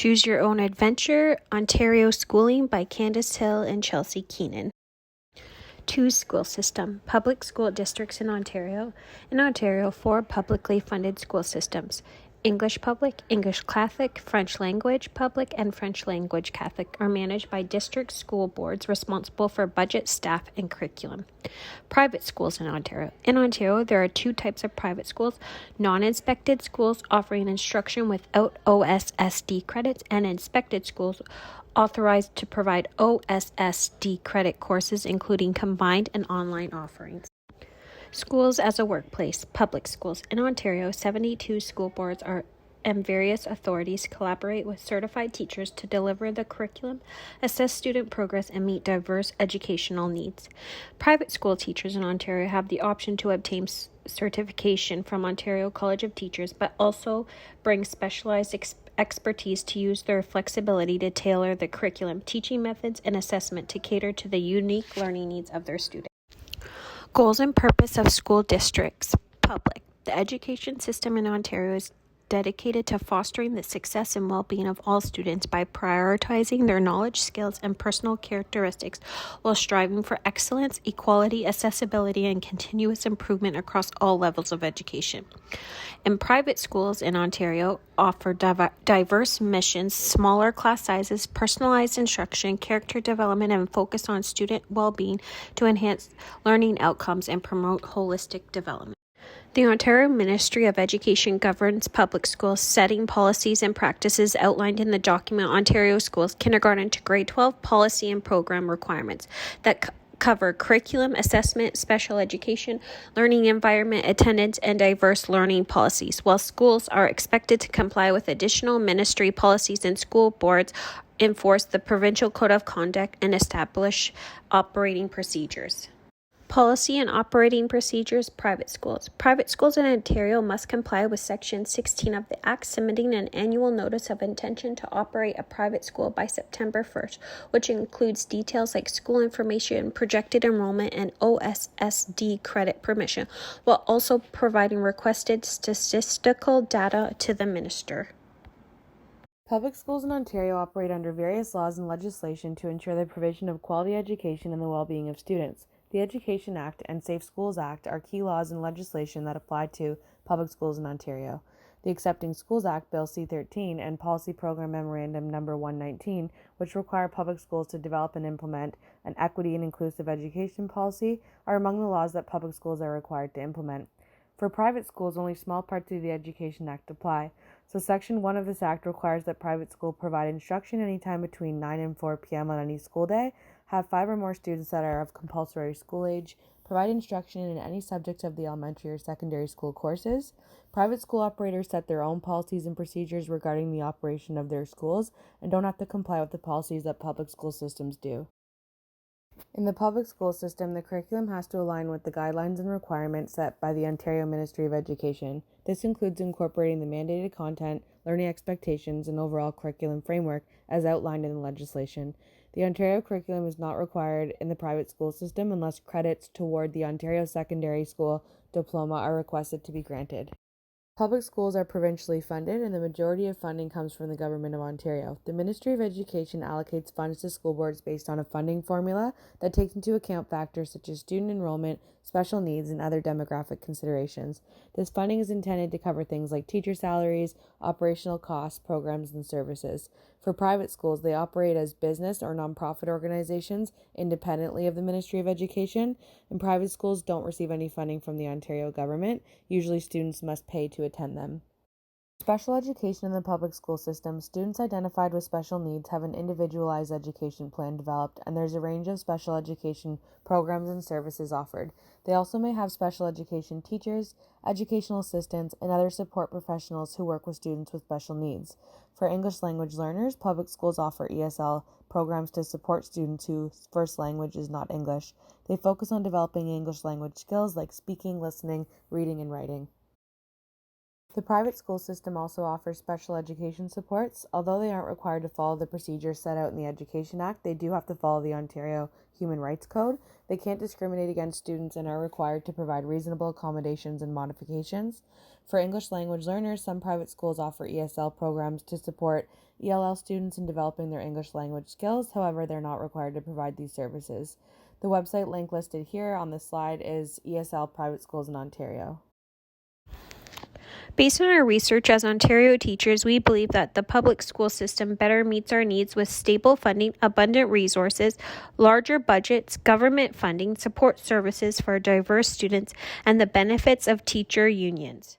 Choose Your Own Adventure, Ontario Schooling by Candace Hill and Chelsea Keenan. Two-school system. Public school districts in Ontario. In Ontario, 4 publicly funded school systems. English Public, English Catholic, French Language Public, and French Language Catholic are managed by district school boards responsible for budget, staff, and curriculum. Private schools in Ontario. In Ontario, there are 2 types of private schools: non-inspected schools offering instruction without OSSD credits, and inspected schools authorized to provide OSSD credit courses, including combined and online offerings. Schools as a workplace. Public schools. In Ontario, 72 school boards and various authorities collaborate with certified teachers to deliver the curriculum, assess student progress, and meet diverse educational needs. Private school teachers in Ontario have the option to obtain certification from Ontario College of Teachers, but also bring specialized expertise to use their flexibility to tailor the curriculum, teaching methods, and assessment to cater to the unique learning needs of their students. Goals and purpose of school districts. Public. The education system in Ontario is dedicated to fostering the success and well-being of all students by prioritizing their knowledge, skills, and personal characteristics while striving for excellence, equality, accessibility, and continuous improvement across all levels of education. And private schools in Ontario offer diverse missions, smaller class sizes, personalized instruction, character development, and focus on student well-being to enhance learning outcomes and promote holistic development. The Ontario Ministry of Education governs public schools, setting policies and practices outlined in the document Ontario Schools, Kindergarten to Grade 12 Policy and Program Requirements that cover curriculum, assessment, special education, learning environment, attendance, and diverse learning policies, while schools are expected to comply with additional ministry policies and school boards enforce the provincial code of conduct and establish operating procedures. Policy and operating procedures. Private schools. Private schools in Ontario must comply with Section 16 of the Act, submitting an annual notice of intention to operate a private school by September 1st, which includes details like school information, projected enrollment, and OSSD credit permission, while also providing requested statistical data to the minister. Public schools in Ontario operate under various laws and legislation to ensure the provision of quality education and the well-being of students. The Education Act and Safe Schools Act are key laws and legislation that apply to public schools in Ontario. The Accepting Schools Act, Bill C-13, and Policy Program Memorandum No. 119, which require public schools to develop and implement an equity and inclusive education policy, are among the laws that public schools are required to implement. For private schools, only small parts of the Education Act apply. So Section 1 of this Act requires that private schools provide instruction anytime between 9 and 4 p.m. on any school day, have 5 or more students that are of compulsory school age, provide instruction in any subject of the elementary or secondary school courses. Private school operators set their own policies and procedures regarding the operation of their schools and don't have to comply with the policies that public school systems do. In the public school system, the curriculum has to align with the guidelines and requirements set by the Ontario Ministry of Education. This includes incorporating the mandated content, learning expectations, and overall curriculum framework as outlined in the legislation. The Ontario curriculum is not required in the private school system unless credits toward the Ontario Secondary School diploma are requested to be granted. Public schools are provincially funded, and the majority of funding comes from the Government of Ontario. The Ministry of Education allocates funds to school boards based on a funding formula that takes into account factors such as student enrollment, special needs, and other demographic considerations. This funding is intended to cover things like teacher salaries, operational costs, programs, and services. For private schools, they operate as business or nonprofit organizations independently of the Ministry of Education, and private schools don't receive any funding from the Ontario government. Usually students must pay to attend them. Special education in the public school system. Students identified with special needs have an individualized education plan developed, and there's a range of special education programs and services offered. They also may have special education teachers, educational assistants, and other support professionals who work with students with special needs. For English language learners, public schools offer ESL programs to support students whose first language is not English. They focus on developing English language skills like speaking, listening, reading, and writing. The private school system also offers special education supports. Although they aren't required to follow the procedures set out in the Education Act, they do have to follow the Ontario Human Rights Code. They can't discriminate against students and are required to provide reasonable accommodations and modifications. For English language learners, some private schools offer ESL programs to support ELL students in developing their English language skills. However, they're not required to provide these services. The website link listed here on this slide is ESL Private Schools in Ontario. Based on our research as Ontario teachers, we believe that the public school system better meets our needs with stable funding, abundant resources, larger budgets, government funding, support services for diverse students, and the benefits of teacher unions.